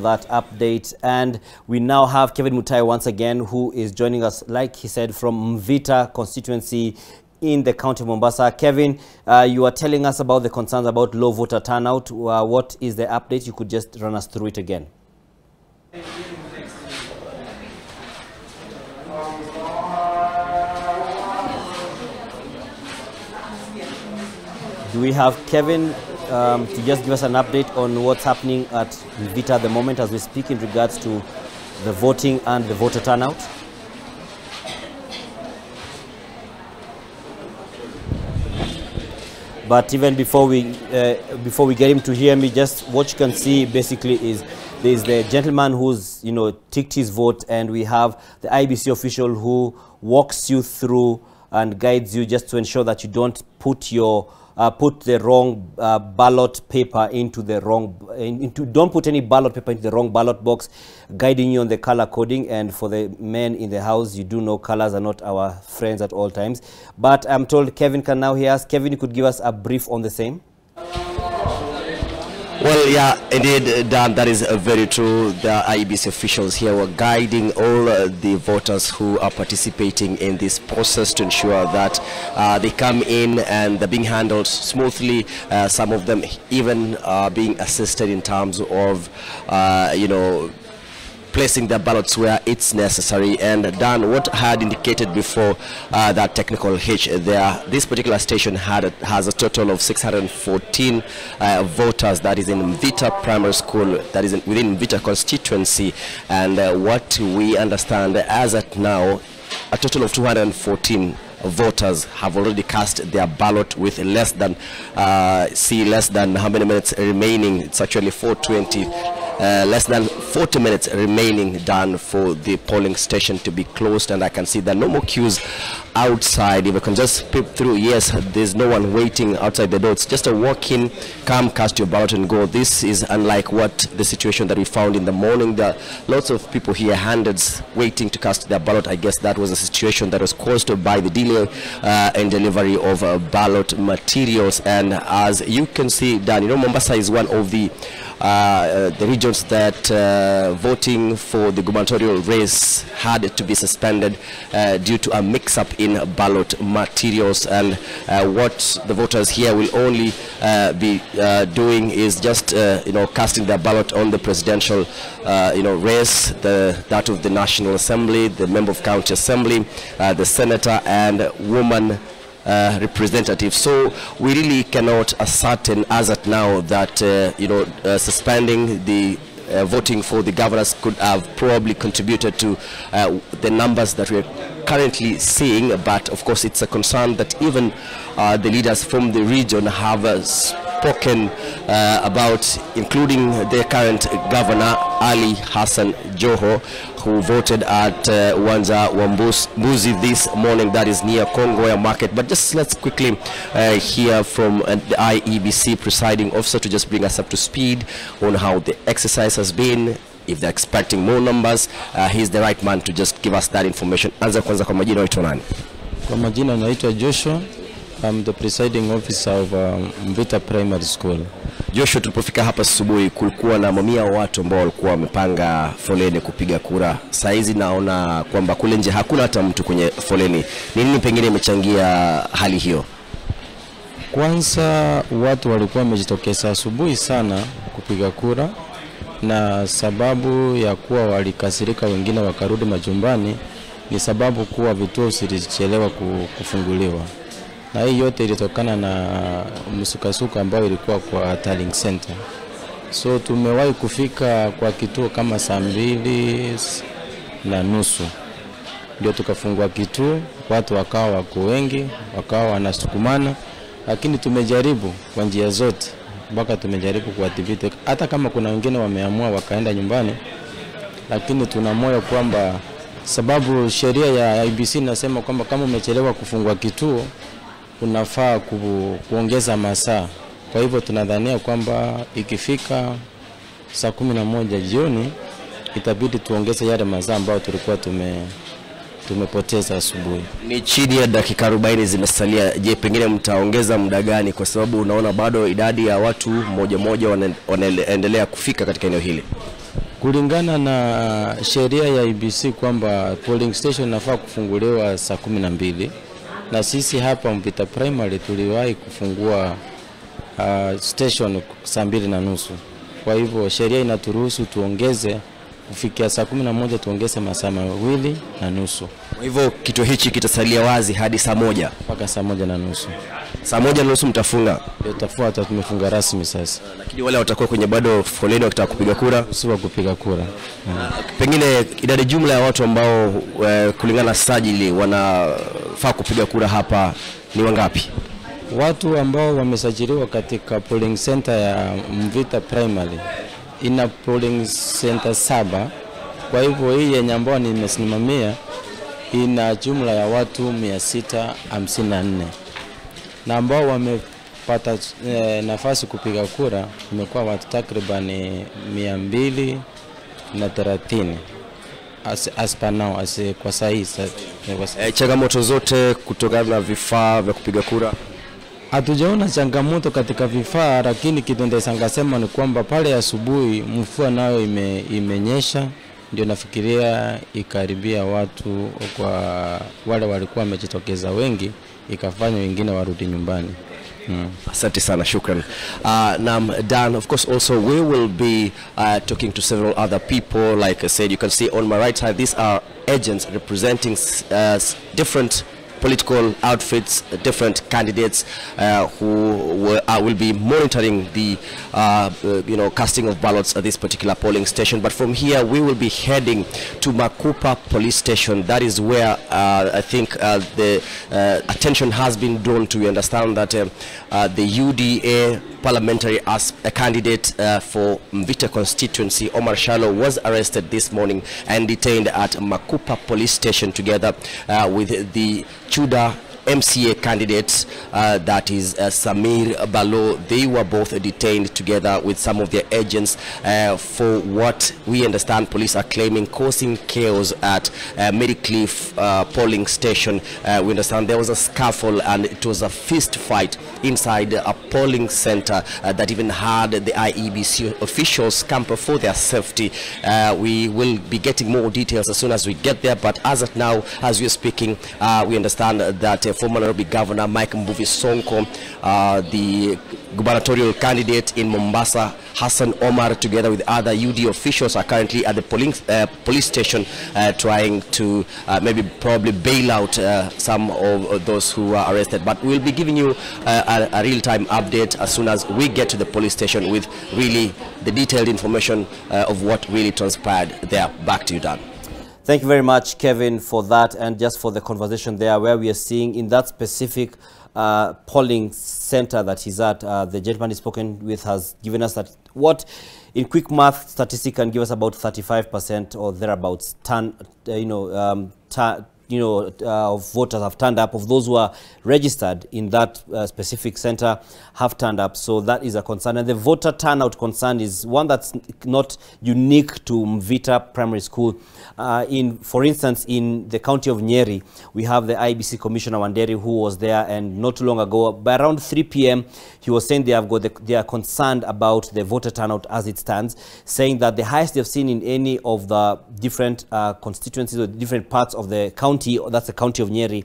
that update. And we now have Kevin Mutai once again, who is joining us, like he said, from Mvita constituency in the county of Mombasa. Kevin, you are telling us about the concerns about low voter turnout. What is the update? You could just run us through it again. Do we have Kevin to just give us an update on what's happening at Mvita at the moment as we speak in regards to the voting and the voter turnout? But even before we get him to hear me, just what you can see basically is there's the gentleman who's ticked his vote, and we have the IBC official who walks you through and guides you just to ensure that you don't put your put the wrong ballot paper into the wrong don't put any ballot paper into the wrong ballot box, guiding you on the color coding. And for the men in the house, you do know colors are not our friends at all times. But I'm told Kevin can now hear us. Kevin, you could give us a brief on the same. Well, yeah, indeed, Dan, that is very true. The IBC officials here were guiding all the voters who are participating in this process to ensure that they come in and they're being handled smoothly. Some of them even being assisted in terms of, placing their ballots where it's necessary. And Dan, what I had indicated before that technical hitch there, this particular station has a total of 614 voters that is in Mvita Primary School, that is within Mvita constituency. And what we understand as at now, a total of 214 voters have already cast their ballot with less than how many minutes remaining. It's actually 4:20. Less than 40 minutes remaining, done for the polling station to be closed, and I can see there are no more queues outside. If I can just peep through, yes, there's no one waiting outside the door. It's just a walk-in, come, cast your ballot and go. This is unlike what the situation that we found in the morning. There are lots of people here, hundreds, waiting to cast their ballot. I guess that was a situation that was caused by the delay in delivery of ballot materials. And as you can see, Dan, Mombasa is one of the regions that voting for the gubernatorial race had to be suspended due to a mix-up in ballot materials. And what the voters here will only be doing is just casting their ballot on the presidential race, that of the National Assembly, the member of County Assembly, the senator and woman representative. So we really cannot ascertain as at now that suspending the voting for the governors could have probably contributed to the numbers that we're currently seeing. But of course it's a concern that even the leaders from the region have spoken about, including their current governor Ali Hassan Joho, who voted at Wanza Wambuzi this morning, that is near Kongwea Market. But just let's quickly hear from the IEBC presiding officer to just bring us up to speed on how the exercise has been, if they're expecting more numbers. He's the right man to just give us that information. Anza kwanza kwa majina waitwa nani? Kwa majina naitwa Joshua. I'm the presiding officer of Mvita Primary School. Joshua, tulipofika hapa asubuhi kulikuwa na mamia wa watu ambao walikuwa wamepanga foleni kupiga kura. Saa hizi naona kwamba kule nje hakuna hata mtu kwenye foleni. Nini pengine imechangia hali hiyo? Kwanza watu walikuwa wamejitokeza asubuhi sana kupiga kura, na sababu ya kuwa walikasirika wengine wakarudi majumbani ni sababu kuwa vituo zilichelewa kufunguliwa. Na hii yote ilitokana na msukasuka ambayo ilikuwa kwa Tallying Center. So tumewahi kufika kwa kituo kama saa 2:30 ndio tukafungua kituo. Watu wakawa wako wengi, wakawa wanasukumana, lakini tumejaribu kwa njia zote mpaka tumejaribu kuwadhibiti. Hata kama kuna wengine wameamua wakaenda nyumbani, lakini tuna moyo kwamba sababu sheria ya IBC inasema kwamba kama umechelewa kufungua kituo unafaa kuongeza masaa. Kwa hivyo tunadhania kwamba ikifika saa 11 jioni itabidi tuongeze yale masaa ambayo tulikuwa tumepoteza asubuhi. Ni chini ya dakika 40 zimesalia. Je, pengine mtaongeza muda gani, kwa sababu unaona bado idadi ya watu moja wanaendelea kufika katika eneo hili? Kulingana na sheria ya IBC kwamba polling station inafaa kufunguliwa saa 12, na sisi hapa Mvita Primary tuliwahi kufungua station saa 2:30. Kwa hivyo sheria inaturuhusu tuongeze kufikia saa 11, tuongeze masaa 2:30. Kwa hivyo kituo hichi kitasalia wazi hadi saa 1 mpaka saa 1:30. Saa 1:30 mtafunga? Ndio tutafuata, tumefunga rasmi sasa. Lakini wale watakuwa kwenye bado foleni wakitaka kupiga kura, usiwa kupiga kura. Pengine idadi jumla ya watu ambao kulingana na sajili wanafaa kupiga kura hapa ni wangapi? Watu ambao wamesajiliwa katika polling center ya Mvita Primary ina polling center 7. Kwa hivyo hii yenye ambao nimesimamia ina jumla ya watu 654, na ambao wamepata nafasi kupiga kura imekuwa watu takriban 230 as per now, kwa sasa. Changamoto zote kutokana na vifaa vya kupiga kura? Hatujaona changamoto katika vifaa, lakini kitu ndesangasema ni kwamba pale asubuhi mvua nayo imenyesha, ndio nafikiria ikaribia watu, kwa wale walikuwa wamejitokeza wengi, ikafanya wengine warudi nyumbani. Asante sana, shukran. Dan, of course, also we will be talking to several other people. Like I said, you can see on my right side, these are agents representing different political outfits, different candidates who will be monitoring the casting of ballots at this particular polling station. But from here we will be heading to Makupa police station. That is where I think the attention has been drawn to. We understand that the UDA parliamentary candidate for Mvita constituency, Omar Shalo, was arrested this morning and detained at Makupa police station together with the Chuda MCA candidates, that is Samir Balo. They were both detained together with some of their agents for what we understand police are claiming causing chaos at Medicliff polling station. We understand there was a scuffle and it was a fist fight inside a polling center that even had the IEBC officials camp for their safety. We will be getting more details as soon as we get there, but as of now, as we are speaking, we understand that former Nairobi Governor Mike Mbuvi Sonko, the gubernatorial candidate in Mombasa, Hassan Omar, together with other UD officials, are currently at the police station trying to probably bail out some of those who are arrested. But we'll be giving you a real-time update as soon as we get to the police station with really the detailed information of what really transpired there. Back to you, Dan. Thank you very much, Kevin, for that, and just for the conversation there, where we are seeing in that specific polling center that he's at, the gentleman he's spoken with has given us that what in quick math statistic can give us about 35% or thereabouts of voters have turned up, of those who are registered in that specific center have turned up. So that is a concern, and the voter turnout concern is one that's not unique to Mvita Primary School. For instance, in the county of Nyeri, we have the IBC Commissioner Wanderi, who was there, and not too long ago, by around 3 p.m, he was saying they are concerned about the voter turnout as it stands, saying that the highest they've seen in any of the different constituencies or different parts of the county, that's the county of Nyeri,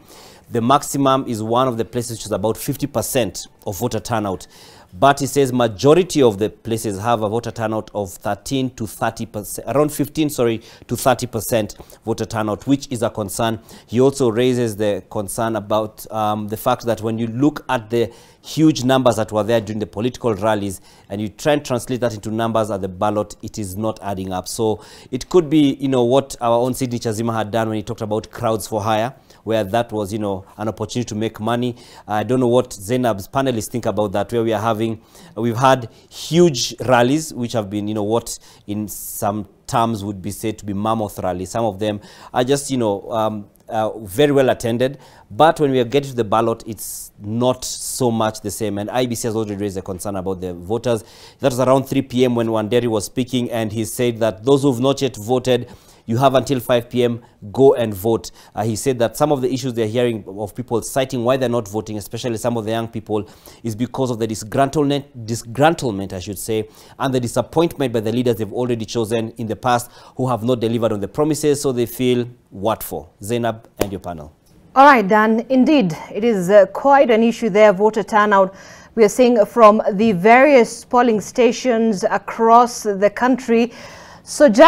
the maximum is one of the places which is about 50% of voter turnout. But he says majority of the places have a voter turnout of 13 to 30%, around 15, to 30% voter turnout, which is a concern. He also raises the concern about the fact that when you look at the huge numbers that were there during the political rallies and you try and translate that into numbers at the ballot, it is not adding up. So it could be, what our own Signature Zima had done when he talked about crowds for hire, where that was, an opportunity to make money. I don't know what Zainab's panelists think about that, where we've had huge rallies, which have been, what in some terms would be said to be mammoth rallies. Some of them are just, very well attended, but when we get to the ballot, it's not so much the same. And IBC has already raised a concern about the voters. That was around 3 p.m. when Wanderi was speaking, and he said that those who have not yet voted, you have until 5 p.m., go and vote. He said that some of the issues they're hearing of people citing why they're not voting, especially some of the young people, is because of the disgruntlement, I should say, and the disappointment by the leaders they've already chosen in the past who have not delivered on the promises, so they feel what for. Zainab and your panel. All right, Dan, indeed, it is quite an issue there, voter turnout. We are seeing from the various polling stations across the country. So just